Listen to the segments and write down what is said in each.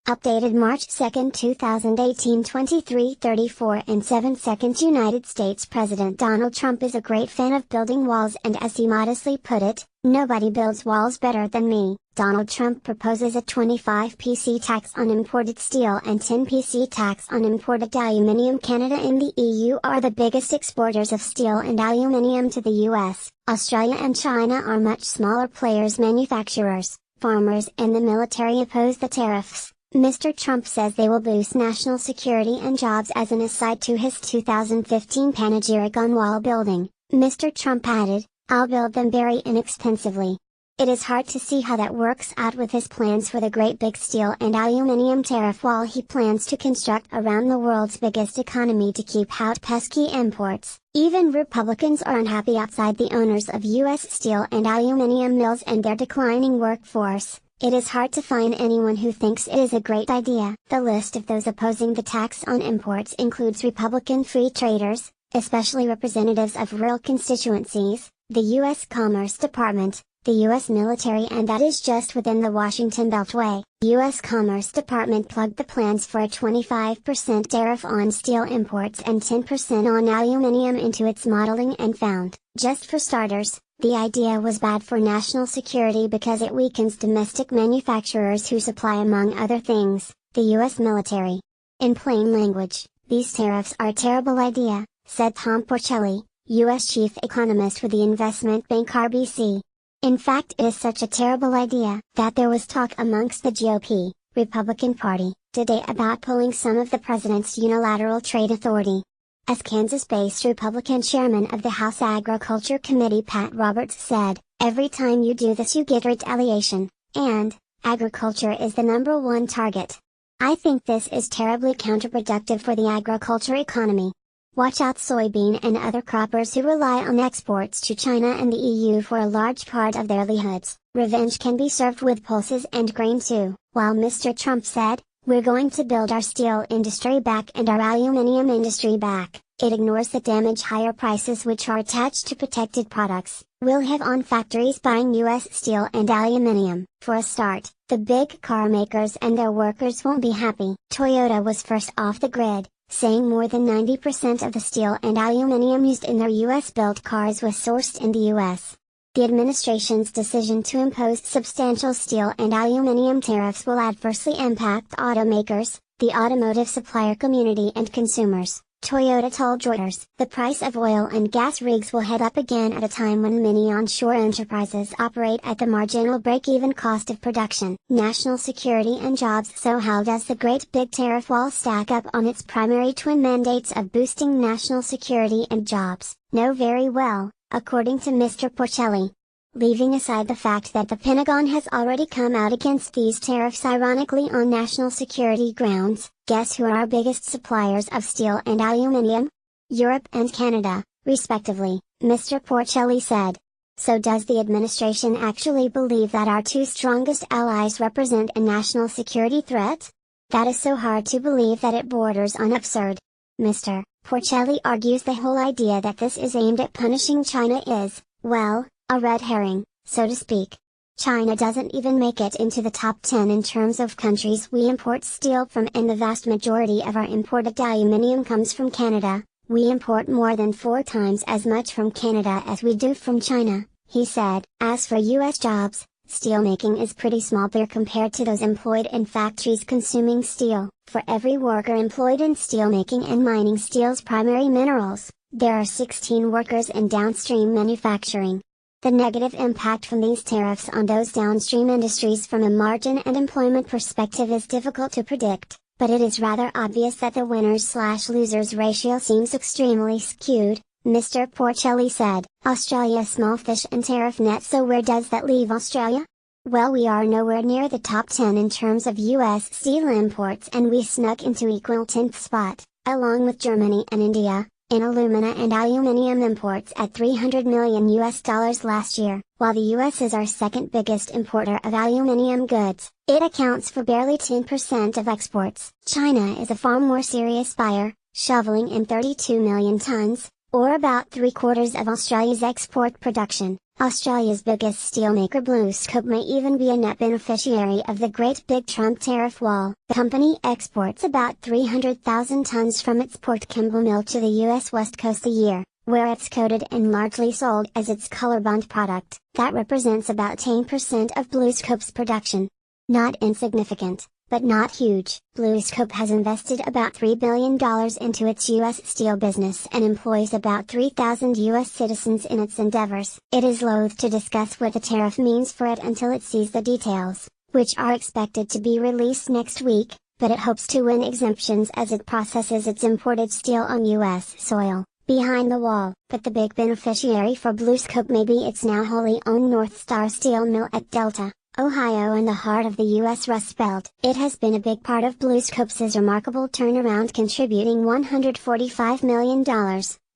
Updated March 2, 2018 23:34 and 7 seconds. United States President Donald Trump is a great fan of building walls, and as he modestly put it, "Nobody builds walls better than me." Donald Trump proposes a 25 PC tax on imported steel and 10 PC tax on imported aluminum. Canada and the EU are the biggest exporters of steel and aluminum to the US. Australia and China are much smaller players. Manufacturers, farmers and the military oppose the tariffs. Mr. Trump says they will boost national security and jobs. As an aside to his 2015 panegyric on wall building, Mr. Trump added, "I'll build them very inexpensively." It is hard to see how that works out with his plans for the great big steel and aluminum tariff wall he plans to construct around the world's biggest economy to keep out pesky imports. Even Republicans are unhappy outside the owners of U.S. steel and aluminum mills and their declining workforce. It is hard to find anyone who thinks it is a great idea. The list of those opposing the tax on imports includes Republican free traders, especially representatives of rural constituencies, the U.S. Commerce Department, the U.S. military, and that is just within the Washington Beltway. U.S. Commerce Department plugged the plans for a 25% tariff on steel imports and 10% on aluminum into its modeling and found, just for starters, the idea was bad for national security because it weakens domestic manufacturers who supply, among other things, the U.S. military. In plain language, these tariffs are a terrible idea, said Tom Porcelli, U.S. chief economist with the investment bank RBC. In fact, it is such a terrible idea that there was talk amongst the GOP, Republican Party, today about pulling some of the president's unilateral trade authority. As Kansas-based Republican chairman of the House Agriculture Committee Pat Roberts said, "Every time you do this you get retaliation, and agriculture is the #1 target. I think this is terribly counterproductive for the agriculture economy. Watch out soybean and other croppers who rely on exports to China and the EU for a large part of their livelihoods. Revenge can be served with pulses and grain too." While Mr. Trump said, "We're going to build our steel industry back and our aluminum industry back," it ignores the damage higher prices which are attached to protected products will have on factories buying U.S. steel and aluminum. For a start, the big car makers and their workers won't be happy. Toyota was first off the grid, saying more than 90% of the steel and aluminum used in their U.S.-built cars was sourced in the U.S. The administration's decision to impose substantial steel and aluminum tariffs will adversely impact automakers, the automotive supplier community and consumers, Toyota told Reuters. The price of oil and gas rigs will head up again at a time when many onshore enterprises operate at the marginal break-even cost of production. National security and jobs. So how does the great big tariff wall stack up on its primary twin mandates of boosting national security and jobs? No, very well, according to Mr. Porcelli. Leaving aside the fact that the Pentagon has already come out against these tariffs ironically on national security grounds, guess who are our biggest suppliers of steel and aluminum? Europe and Canada, respectively, Mr. Porcelli said. So does the administration actually believe that our two strongest allies represent a national security threat? That is so hard to believe that it borders on absurd. Mr. Porcelli argues the whole idea that this is aimed at punishing China is, well, a red herring, so to speak. China doesn't even make it into the top 10 in terms of countries we import steel from, and the vast majority of our imported aluminum comes from Canada. We import more than 4 times as much from Canada as we do from China, he said. As for U.S. jobs, steelmaking is pretty small there compared to those employed in factories consuming steel. For every worker employed in steelmaking and mining steel's primary minerals, there are 16 workers in downstream manufacturing. The negative impact from these tariffs on those downstream industries from a margin and employment perspective is difficult to predict, but it is rather obvious that the winners/losers ratio seems extremely skewed, Mr. Porcelli said. Australia small fish in tariff net. So where does that leave Australia? Well, we are nowhere near the top 10 in terms of U.S. steel imports, and we snuck into equal 10th spot, along with Germany and India, in alumina and aluminum imports at $300 million last year. While the U.S. is our second biggest importer of aluminum goods, it accounts for barely 10% of exports. China is a far more serious buyer, shoveling in 32 million tons, or about 3/4 of Australia's export production. Australia's biggest steelmaker BlueScope may even be a net beneficiary of the Great Big Trump tariff wall. The company exports about 300,000 tons from its Port Kembla mill to the U.S. West Coast a year, where it's coated and largely sold as its ColorBond product. That represents about 10% of BlueScope's production. Not insignificant, but not huge. BlueScope has invested about $3 billion into its U.S. steel business and employs about 3,000 U.S. citizens in its endeavors. It is loath to discuss what the tariff means for it until it sees the details, which are expected to be released next week, but it hopes to win exemptions as it processes its imported steel on U.S. soil. Behind the wall, but the big beneficiary for BlueScope may be its now wholly owned North Star Steel Mill at Delta, Ohio, in the heart of the U.S. Rust Belt. It has been a big part of BlueScope's remarkable turnaround, contributing $145 million,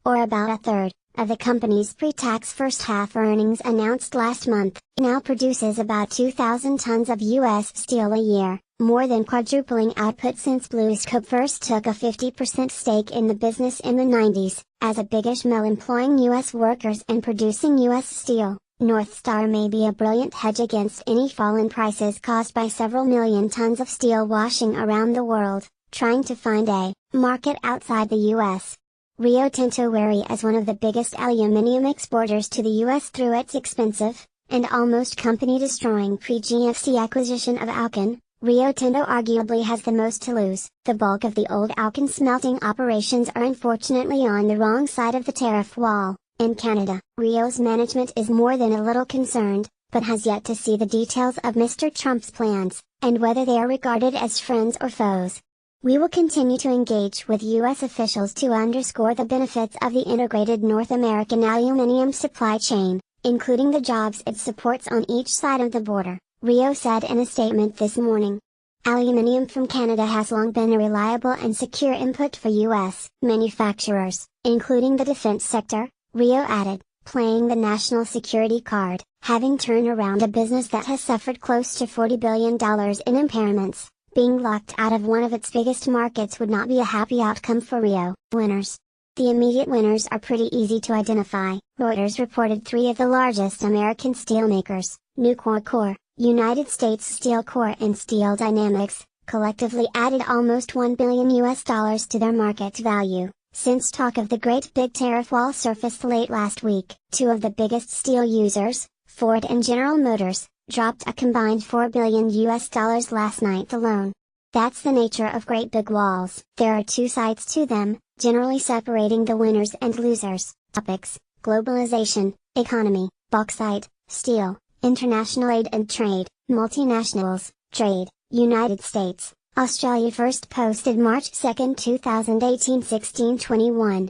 or about a third, of the company's pre-tax first-half earnings announced last month. It now produces about 2,000 tons of U.S. steel a year, more than quadrupling output since BlueScope first took a 50% stake in the business in the 90s. As a biggish mill employing U.S. workers and producing U.S. steel, North Star may be a brilliant hedge against any fall in prices caused by several million tons of steel washing around the world, trying to find a market outside the U.S. Rio Tinto, wary as one of the biggest aluminium exporters to the U.S. through its expensive, and almost company-destroying pre-GFC acquisition of Alcan, Rio Tinto arguably has the most to lose. The bulk of the old Alcan smelting operations are unfortunately on the wrong side of the tariff wall. In Canada, Rio's management is more than a little concerned, but has yet to see the details of Mr. Trump's plans, and whether they are regarded as friends or foes. We will continue to engage with U.S. officials to underscore the benefits of the integrated North American aluminum supply chain, including the jobs it supports on each side of the border, Rio said in a statement this morning. Aluminium from Canada has long been a reliable and secure input for U.S. manufacturers, including the defense sector, Rio added, playing the national security card. Having turned around a business that has suffered close to $40 billion in impairments, being locked out of one of its biggest markets would not be a happy outcome for Rio. Winners. The immediate winners are pretty easy to identify. Reuters reported three of the largest American steelmakers, Nucor Corp, United States Steel Corp and Steel Dynamics, collectively added almost $1 billion to their market value, since talk of the Great Big Tariff Wall surfaced late last week. Two of the biggest steel users, Ford and General Motors, dropped a combined $4 billion last night alone. That's the nature of Great Big Walls. There are two sides to them, generally separating the winners and losers. Topics: globalization, economy, bauxite, steel, international aid and trade, multinationals, trade, United States. Australia first posted March 2, 2018 1621.